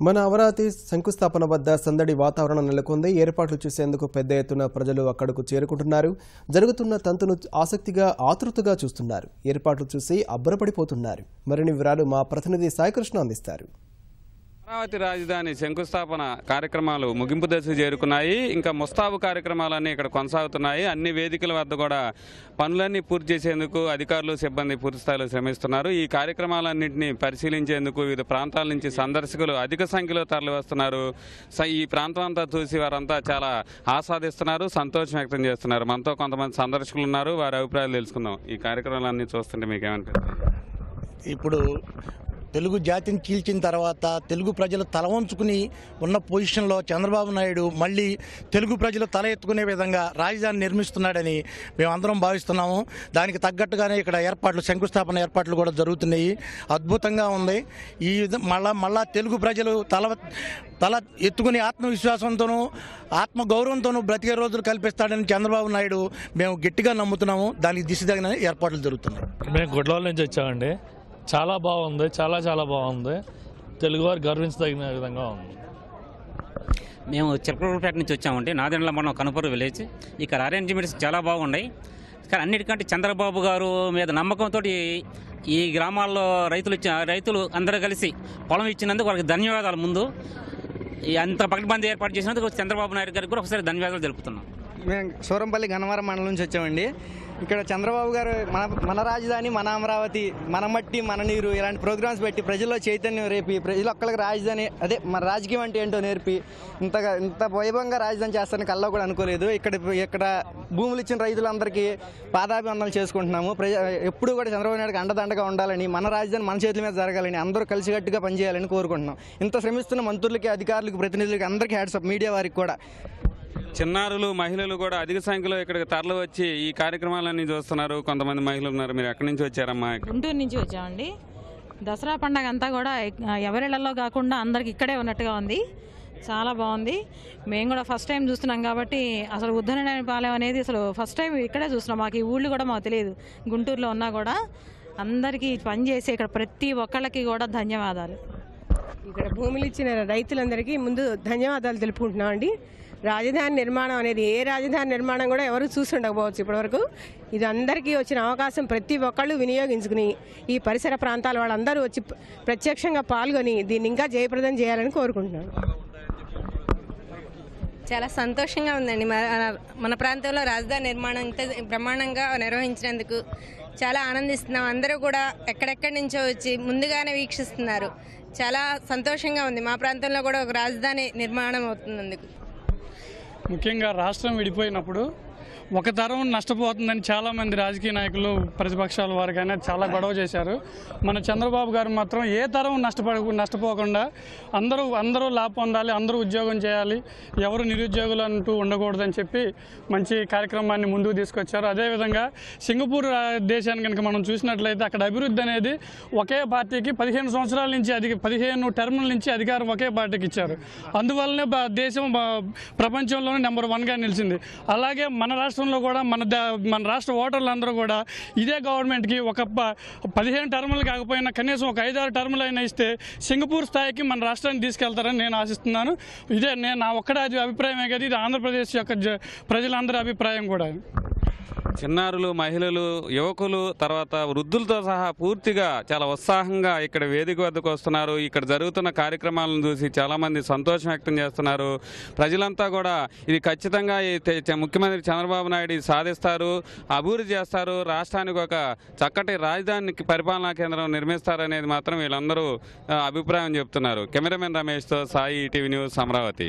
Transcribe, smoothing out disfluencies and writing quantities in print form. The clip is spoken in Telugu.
మన అమరావతి శంకుస్థాపన వద్ద సందడి వాతావరణం నెలకొంది. ఏర్పాట్లు చూసేందుకు పెద్ద ఎత్తున ప్రజలు అక్కడకు చేరుకుంటున్నారు. జరుగుతున్న తంతును ఆసక్తిగా ఆతృతగా చూస్తున్నారు. ఏర్పాట్లు చూసి అబ్బరపడిపోతున్నారు. మరిన్ని వివరాలు మా ప్రతినిధి సాయికృష్ణ అందిస్తారు. అమరావతి రాజధాని శంకుస్థాపన కార్యక్రమాలు ముగింపు దశకు చేరుకున్నాయి. ఇంకా ముస్తాబు కార్యక్రమాలన్నీ ఇక్కడ కొనసాగుతున్నాయి. అన్ని వేదికల వద్ద కూడా పనులన్నీ పూర్తి చేసేందుకు అధికారులు సిబ్బంది పూర్తి స్థాయిలో శ్రమిస్తున్నారు. ఈ కార్యక్రమాలన్నింటినీ పరిశీలించేందుకు వివిధ ప్రాంతాల నుంచి సందర్శకులు అధిక సంఖ్యలో తరలి వస్తున్నారు. ఈ ప్రాంతం అంతా చూసి వారంతా చాలా ఆస్వాదిస్తున్నారు, సంతోషం వ్యక్తం చేస్తున్నారు. మనతో కొంతమంది సందర్శకులు ఉన్నారు, వారి అభిప్రాయాలు తెలుసుకుందాం. ఈ కార్యక్రమాలన్నీ చూస్తుంటే మీకు ఏమనిపిస్తుంది? ఇప్పుడు తెలుగు జాతిని చీల్చిన తర్వాత తెలుగు ప్రజలు తల వంచుకుని ఉన్న పొజిషన్లో చంద్రబాబు నాయుడు మళ్ళీ తెలుగు ప్రజలు తల ఎత్తుకునే విధంగా రాజధాని నిర్మిస్తున్నాడని మేమందరం భావిస్తున్నాము. దానికి తగ్గట్టుగానే ఇక్కడ శంకుస్థాపన ఏర్పాట్లు కూడా జరుగుతున్నాయి. అద్భుతంగా ఉంది. ఈ మళ్ళా తెలుగు ప్రజలు తల ఎత్తుకుని ఆత్మవిశ్వాసంతోనూ ఆత్మగౌరవంతోనూ బ్రతికే రోజులు కల్పిస్తాడని చంద్రబాబు నాయుడు మేము గట్టిగా నమ్ముతున్నాము. దానికి దిశదగిన ఏర్పాట్లు జరుగుతున్నాయి. మేము గుడ్లవాళ్ళ నుంచి వచ్చామండి. చాలా బాగుంది, చాలా బాగుంది. తెలుగువారు గర్వించదగిన విధంగా ఉంది. మేము చిలకలూరుపేట నుంచి వచ్చామండి. నాదెండ్ల మనం కనుపూరు విలేజ్. ఇక్కడ అరేంజ్మెంట్స్ చాలా బాగున్నాయి. కానీ అన్నిటికంటే చంద్రబాబు గారు మీద నమ్మకంతో ఈ గ్రామాల్లో రైతులు అందరూ కలిసి పొలం ఇచ్చినందుకు వాళ్ళకి ధన్యవాదాలు. ముందు అంత పకడ్బందీ ఏర్పాటు చేసినందుకు చంద్రబాబు నాయుడు గారికి కూడా ఒకసారి ధన్యవాదాలు తెలుపుతున్నాం. మేము సూరంపల్లి గన్నవరం మండలం నుంచి వచ్చామండి. ఇక్కడ చంద్రబాబు గారు మన రాజధాని, మన అమరావతి, మన మట్టి, మన నీరు ఇలాంటి ప్రోగ్రామ్స్ పెట్టి ప్రజల్లో చైతన్యం రేపి ప్రజలు ఒక్కరికి రాజధాని మన రాజకీయం అంటే ఏంటో నేర్పి ఇంత వైభవంగా రాజధాని చేస్తారని కల్లో కూడా అనుకోలేదు. ఇక్కడ భూములు ఇచ్చిన రైతులందరికీ పాదాభివందనలు చేసుకుంటున్నాము. ఎప్పుడు కూడా చంద్రబాబు నాయుడుకి అండదండగా ఉండాలని, మన రాజధాని మన చేతుల మీద జరగాలని, అందరూ కలిసికట్టుగా పనిచేయాలని కోరుకుంటున్నాం. ఇంత శ్రమిస్తున్న మంత్రులకి, అధికారులకు, ప్రతినిధులకి అందరికీ హ్యాట్సప్, మీడియా వారికి కూడా. చిన్నారులు, మహిళలు కూడా అధిక సంఖ్యలో ఇక్కడికి తరలి వచ్చి ఈ కార్యక్రమాలన్నీ చూస్తున్నారు. కొంతమంది మహిళలు ఉన్నారు. మీరు ఎక్కడి నుంచి వచ్చారమ్మా? గుంటూరు నుంచి వచ్చామండి. దసరా పండగ అంతా కూడా ఎవరిళ్లలో కాకుండా అందరికి ఇక్కడే ఉన్నట్టుగా ఉంది. చాలా బాగుంది. మేము కూడా ఫస్ట్ టైం చూస్తున్నాం కాబట్టి అసలు ఉద్దరపాలెం అనేది అసలు ఫస్ట్ టైం ఇక్కడే చూస్తున్నాం. మాకు ఈ ఊళ్ళు కూడా మాకు తెలియదు. గుంటూరులో ఉన్నా కూడా అందరికీ పనిచేసి ఇక్కడ ప్రతి ఒక్కళ్ళకి కూడా ధన్యవాదాలు. ఇక్కడ భూములు ఇచ్చిన రైతులందరికీ ముందు ధన్యవాదాలు తెలుపుకుంటున్నాం అండి. రాజధాని నిర్మాణం అనేది ఏ రాజధాని నిర్మాణం కూడా ఎవరు చూసి ఉండకపోవచ్చు ఇప్పటివరకు. ఇది అందరికీ వచ్చిన అవకాశం ప్రతి ఒక్కళ్ళు వినియోగించుకుని ఈ పరిసర ప్రాంతాల వాళ్ళందరూ వచ్చి ప్రత్యక్షంగా పాల్గొని దీన్ని ఇంకా జయప్రదం చేయాలని కోరుకుంటున్నాను. చాలా సంతోషంగా ఉందండి. మన ప్రాంతంలో రాజధాని నిర్మాణం ఇంత బ్రహ్మాండంగా నిర్వహించినందుకు చాలా ఆనందిస్తున్నాం. అందరూ కూడా ఎక్కడెక్కడి నుంచో వచ్చి ముందుగానే వీక్షిస్తున్నారు. చాలా సంతోషంగా ఉంది. మా ప్రాంతంలో కూడా ఒక రాజధాని నిర్మాణం అవుతున్నందుకు. ముఖ్యంగా రాష్ట్రం విడిపోయినప్పుడు ఒక తరం నష్టపోతుందని చాలామంది రాజకీయ నాయకులు, ప్రతిపక్షాల వారు కానీ చాలా గొడవ చేశారు. మన చంద్రబాబు గారు మాత్రం ఏ తరం నష్టపోకుండా అందరూ లాభ పొందాలి, అందరూ ఉద్యోగం చేయాలి, ఎవరు నిరుద్యోగులు అంటూ ఉండకూడదని చెప్పి మంచి కార్యక్రమాన్ని ముందుకు తీసుకొచ్చారు. అదేవిధంగా సింగపూర్ దేశాన్ని కనుక మనం చూసినట్లయితే అక్కడ అభివృద్ధి అనేది ఒకే పార్టీకి 15 సంవత్సరాల నుంచి 15 టర్ముల నుంచి అధికారం ఒకే పార్టీకి ఇచ్చారు. అందువల్లనే దేశం ప్రపంచంలోనే నెంబర్ 1గా నిలిచింది. అలాగే మన రాష్ట్రంలో కూడా మన రాష్ట్ర ఓటర్లందరూ కూడా ఇదే గవర్నమెంట్కి ఒక 15 టర్ములు కాకపోయినా కనీసం ఒక 5-6 టర్ములు అయినా ఇస్తే సింగపూర్ స్థాయికి మన రాష్ట్రాన్ని తీసుకెళ్తారని నేను ఆశిస్తున్నాను. ఇదే నా ఒక్కడే అభిప్రాయమే కదా, ఇది ఆంధ్రప్రదేశ్ యొక్క ప్రజలందరి అభిప్రాయం కూడా. చిన్నారులు, మహిళలు, యువకులు, తర్వాత వృద్ధులతో సహా పూర్తిగా చాలా ఉత్సాహంగా ఇక్కడ వేదిక వద్దకు వస్తున్నారు. ఇక్కడ జరుగుతున్న కార్యక్రమాలను చూసి చాలామంది సంతోషం వ్యక్తం చేస్తున్నారు. ప్రజలంతా కూడా ఇది ఖచ్చితంగా ముఖ్యమంత్రి చంద్రబాబు నాయుడు సాధిస్తారు, అభివృద్ధి చేస్తారు, రాష్ట్రానికి ఒక చక్కటి రాజధానికి పరిపాలనా కేంద్రం నిర్మిస్తారనేది మాత్రం వీళ్ళందరూ అభిప్రాయం చెప్తున్నారు. కెమెరామెన్ రమేష్తో సాయి, ఈటీవీ న్యూస్, అమరావతి.